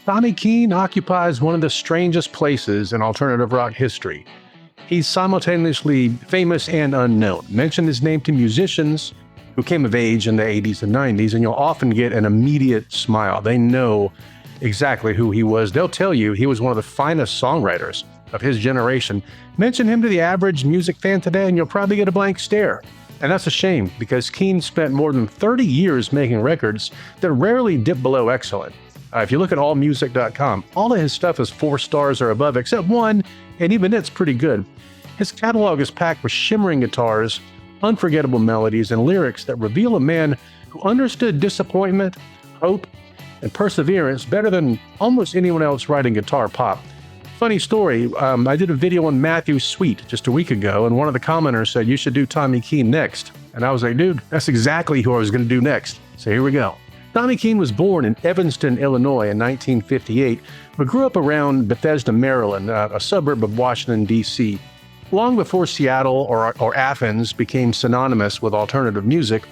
Tommy Keene occupies one of the strangest places in alternative rock history. He's simultaneously famous and unknown. Mention his name to musicians who came of age in the 80s and 90s, and you'll often get an immediate smile. They know exactly who he was. They'll tell you he was one of the finest songwriters of his generation. Mention him to the average music fan today, and you'll probably get a blank stare. And that's a shame, because Keene spent more than 30 years making records that rarely dip below excellent. If you look at allmusic.com, all of his stuff is 4 stars or above, except one, and even it's pretty good. His catalog is packed with shimmering guitars, unforgettable melodies, and lyrics that reveal a man who understood disappointment, hope, and perseverance better than almost anyone else writing guitar pop. Funny story, I did a video on Matthew Sweet just a week ago, and one of the commenters said, "You should do Tommy Keene next." And I was like, dude, that's exactly who I was going to do next. So here we go. Tommy Keene was born in Evanston, Illinois in 1958, but grew up around Bethesda, Maryland, a suburb of Washington, D.C. Long before Seattle or Athens became synonymous with alternative music,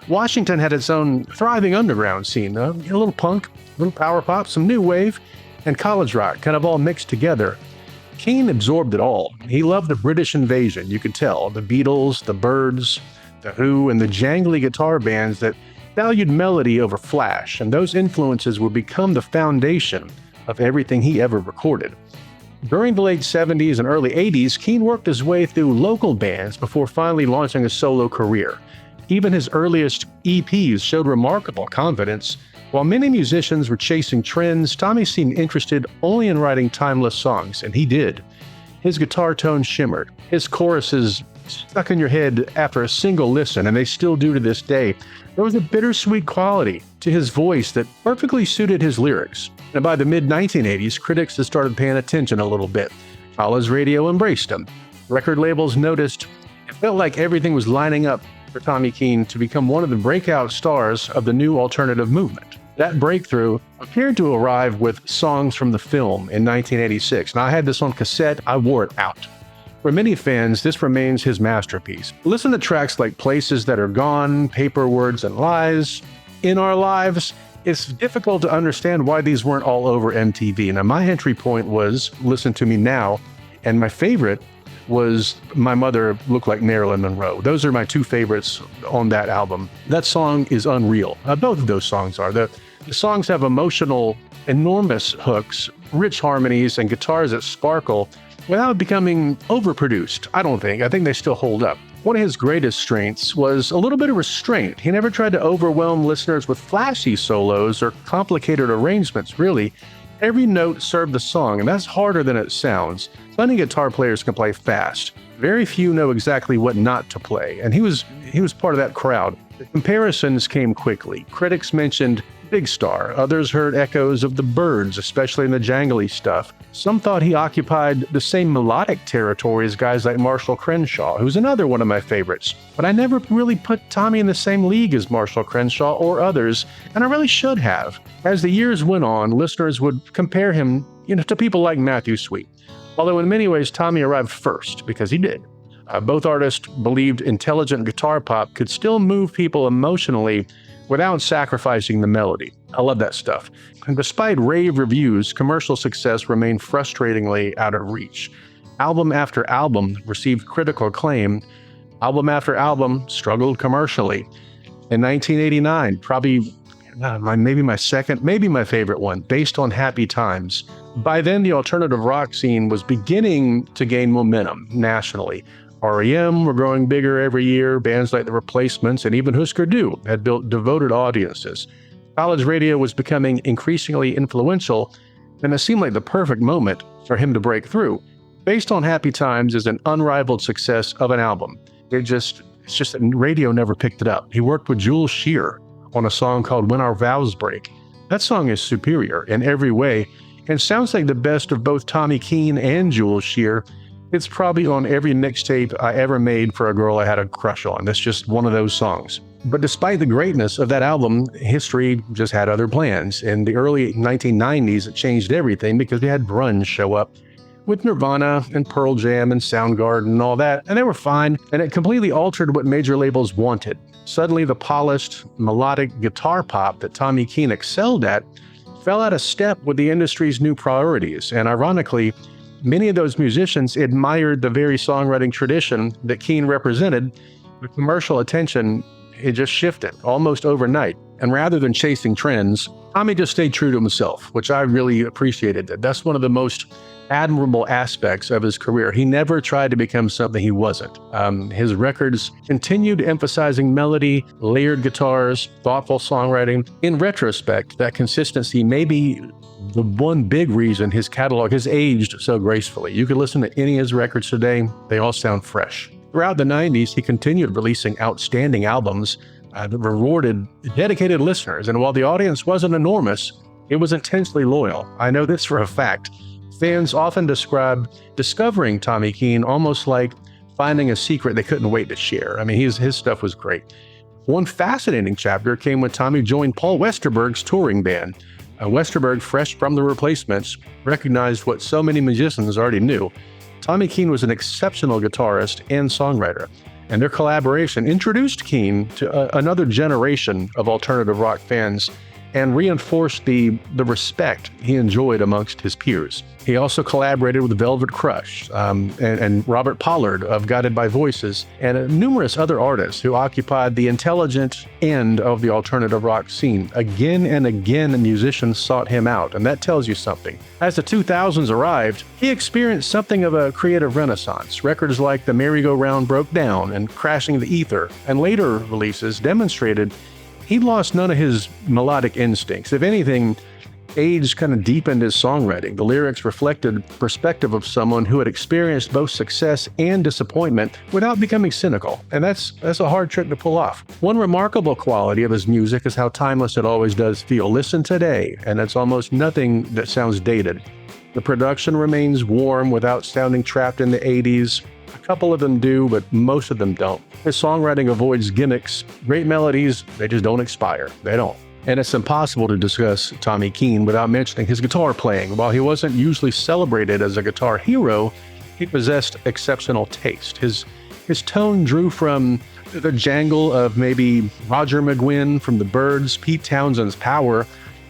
Washington had its own thriving underground scene, a little punk, a little power pop, some new wave, and college rock, kind of all mixed together. Keene absorbed it all. He loved the British invasion, you could tell, the Beatles, the Byrds, the Who, and the jangly guitar bands that valued melody over flash, and those influences would become the foundation of everything he ever recorded. During the late 70s and early 80s, Keene worked his way through local bands before finally launching a solo career. Even his earliest EPs showed remarkable confidence. While many musicians were chasing trends, Tommy seemed interested only in writing timeless songs, and he did. His guitar tone shimmered. His choruses stuck in your head after a single listen, and they still do to this day. There was a bittersweet quality to his voice that perfectly suited his lyrics. And by the mid-1980s, critics had started paying attention a little bit. College radio embraced him. Record labels noticed. It felt like everything was lining up for Tommy Keene to become one of the breakout stars of the new alternative movement. That breakthrough appeared to arrive with Songs from the Film in 1986. And I had this on cassette. I wore it out. For many fans, this remains his masterpiece. Listen to tracks like Places That Are Gone, Paper, Words, and Lies, In Our Lives. It's difficult to understand why these weren't all over MTV. Now, my entry point was Listen to Me Now, and my favorite was My Mother Looked Like Marilyn Monroe. Those are my two favorites on that album. That song is unreal. Both of those songs are. The songs have emotional, enormous hooks, rich harmonies, and guitars that sparkle without becoming overproduced, I don't think. I think they still hold up. One of his greatest strengths was a little bit of restraint. He never tried to overwhelm listeners with flashy solos or complicated arrangements, really. Every note served the song, and that's harder than it sounds. Plenty guitar players can play fast. Very few know exactly what not to play, and he was part of that crowd. The comparisons came quickly. Critics mentioned Big Star. Others heard echoes of the Byrds, especially in the jangly stuff. Some thought he occupied the same melodic territory as guys like Marshall Crenshaw, who's another one of my favorites. But I never really put Tommy in the same league as Marshall Crenshaw or others, and I really should have. As the years went on, listeners would compare him, to people like Matthew Sweet. Although in many ways, Tommy arrived first, because he did. Both artists believed intelligent guitar pop could still move people emotionally without sacrificing the melody. I love that stuff. And despite rave reviews, commercial success remained frustratingly out of reach. Album after album received critical acclaim. Album after album struggled commercially. In 1989, probably maybe my second, maybe my favorite one, Based on Happy Times. By then, the alternative rock scene was beginning to gain momentum nationally. REM were growing bigger every year. Bands like The Replacements and even Husker Du had built devoted audiences. College radio was becoming increasingly influential, and it seemed like the perfect moment for him to break through. Based on Happy Times is an unrivaled success of an album. It's just that radio never picked it up. He worked with Jules Shear on a song called When Our Vows Break. That song is superior in every way, and sounds like the best of both Tommy Keene and Jules Shear. It's probably on every mixtape I ever made for a girl I had a crush on. That's just one of those songs. But despite the greatness of that album, history just had other plans. In the early 1990s, it changed everything because we had grunge show up with Nirvana and Pearl Jam and Soundgarden and all that, and they were fine, and it completely altered what major labels wanted. Suddenly, the polished, melodic guitar pop that Tommy Keene excelled at fell out of step with the industry's new priorities. And ironically, many of those musicians admired the very songwriting tradition that Keene represented, but commercial attention, it just shifted almost overnight. And rather than chasing trends, Tommy just stayed true to himself, which I really appreciated. That's one of the most admirable aspects of his career. He never tried to become something he wasn't. His records continued emphasizing melody, layered guitars, thoughtful songwriting. In retrospect, that consistency may be the one big reason his catalog has aged so gracefully. You could listen to any of his records today, they all sound fresh. Throughout the 90s, he continued releasing outstanding albums that rewarded dedicated listeners. And while the audience wasn't enormous, it was intensely loyal. I know this for a fact. Fans often describe discovering Tommy Keene almost like finding a secret they couldn't wait to share. I mean, his stuff was great. One fascinating chapter came when Tommy joined Paul Westerberg's touring band. Westerberg, fresh from the Replacements, recognized what so many musicians already knew. Tommy Keene was an exceptional guitarist and songwriter, and their collaboration introduced Keene to another generation of alternative rock fans and reinforced the respect he enjoyed amongst his peers. He also collaborated with Velvet Crush and Robert Pollard of Guided by Voices and numerous other artists who occupied the intelligent end of the alternative rock scene. Again and again, musicians sought him out, and that tells you something. As the 2000s arrived, he experienced something of a creative renaissance. Records like The Merry-Go-Round Broke Down and Crashing the Ether, and later releases demonstrated he lost none of his melodic instincts. If anything, age kind of deepened his songwriting. The lyrics reflected the perspective of someone who had experienced both success and disappointment without becoming cynical. And that's a hard trick to pull off. One remarkable quality of his music is how timeless it always does feel. Listen today, and it's almost nothing that sounds dated. The production remains warm without sounding trapped in the 80s. A couple of them do, but most of them don't. His songwriting avoids gimmicks. Great melodies, they just don't expire. They don't. And it's impossible to discuss Tommy Keene without mentioning his guitar playing. While he wasn't usually celebrated as a guitar hero, he possessed exceptional taste. His tone drew from the jangle of maybe Roger McGuinn from the Byrds, Pete Townshend's Power,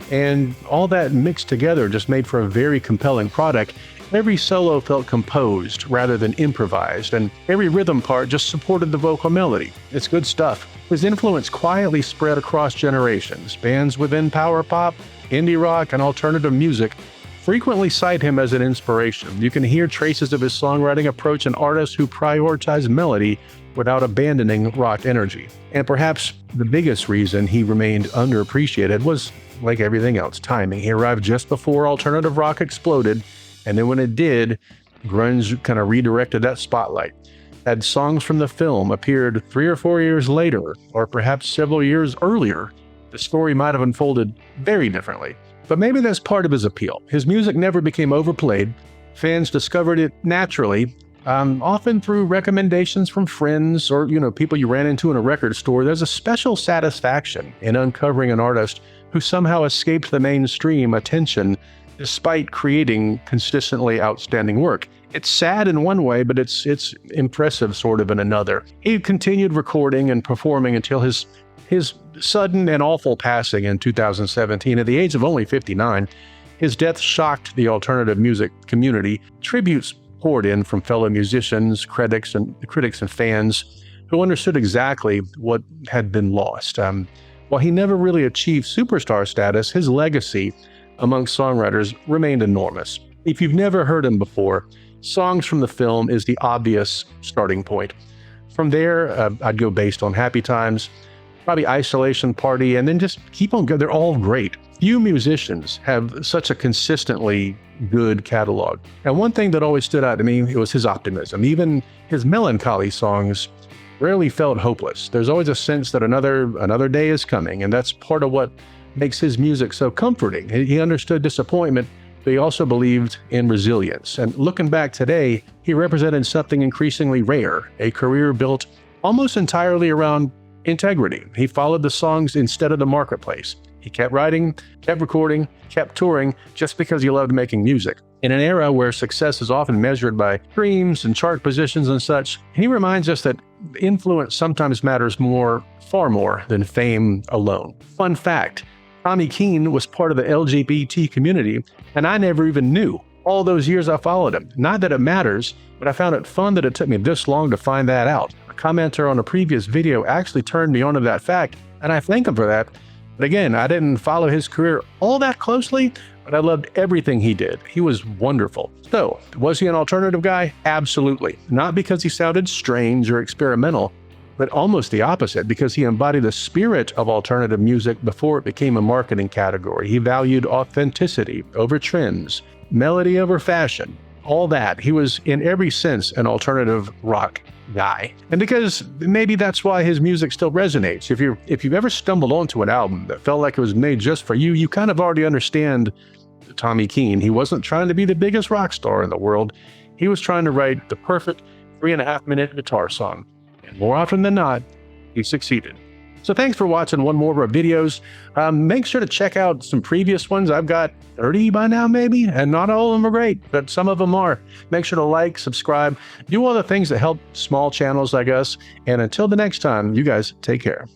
and all that mixed together just made for a very compelling product. Every solo felt composed rather than improvised, and every rhythm part just supported the vocal melody. It's good stuff. His influence quietly spread across generations. Bands within power pop, indie rock, and alternative music frequently cite him as an inspiration. You can hear traces of his songwriting approach in artists who prioritize melody without abandoning rock energy. And perhaps the biggest reason he remained underappreciated was, like everything else, timing. He arrived just before alternative rock exploded, and then when it did, grunge kind of redirected that spotlight. Had songs from the film appeared 3 or 4 years later, or perhaps several years earlier, the story might have unfolded very differently. But maybe that's part of his appeal. His music never became overplayed. Fans discovered it naturally, often through recommendations from friends or, people you ran into in a record store. There's a special satisfaction in uncovering an artist who somehow escaped the mainstream attention despite creating consistently outstanding work. It's sad in one way, but it's impressive sort of in another. He continued recording and performing until his sudden and awful passing in 2017 at the age of only 59. His death shocked the alternative music community. Tributes poured in from fellow musicians, critics and fans who understood exactly what had been lost. While he never really achieved superstar status, his legacy amongst songwriters remained enormous. If you've never heard him before, Songs from the Film is the obvious starting point. From there, I'd go based on Happy Times, probably Isolation Party, and then just keep on going. They're all great. Few musicians have such a consistently good catalog. And one thing that always stood out to me, it was his optimism. Even his melancholy songs rarely felt hopeless. There's always a sense that another day is coming, and that's part of what makes his music so comforting. He understood disappointment, but he also believed in resilience. And looking back today, he represented something increasingly rare, a career built almost entirely around integrity. He followed the songs instead of the marketplace. He kept writing, kept recording, kept touring just because he loved making music. In an era where success is often measured by streams and chart positions and such, he reminds us that influence sometimes matters far more than fame alone. Fun fact, Tommy Keene was part of the LGBT community, and I never even knew. All those years I followed him. Not that it matters, but I found it fun that it took me this long to find that out. A commenter on a previous video actually turned me onto that fact, and I thank him for that. But again, I didn't follow his career all that closely, but I loved everything he did. He was wonderful. So, was he an alternative guy? Absolutely. Not because he sounded strange or experimental, but almost the opposite, because he embodied the spirit of alternative music before it became a marketing category. He valued authenticity over trends, melody over fashion, all that. He was, in every sense, an alternative rock guy. And because maybe that's why his music still resonates. If you've ever stumbled onto an album that felt like it was made just for you, you kind of already understand Tommy Keene. He wasn't trying to be the biggest rock star in the world. He was trying to write the perfect 3.5-minute guitar song. And more often than not, he succeeded. So thanks for watching one more of our videos. Make sure to check out some previous ones. I've got 30 by now, maybe, and not all of them are great, but some of them are. Make sure to like, subscribe, do all the things that help small channels like us. And until the next time, you guys take care.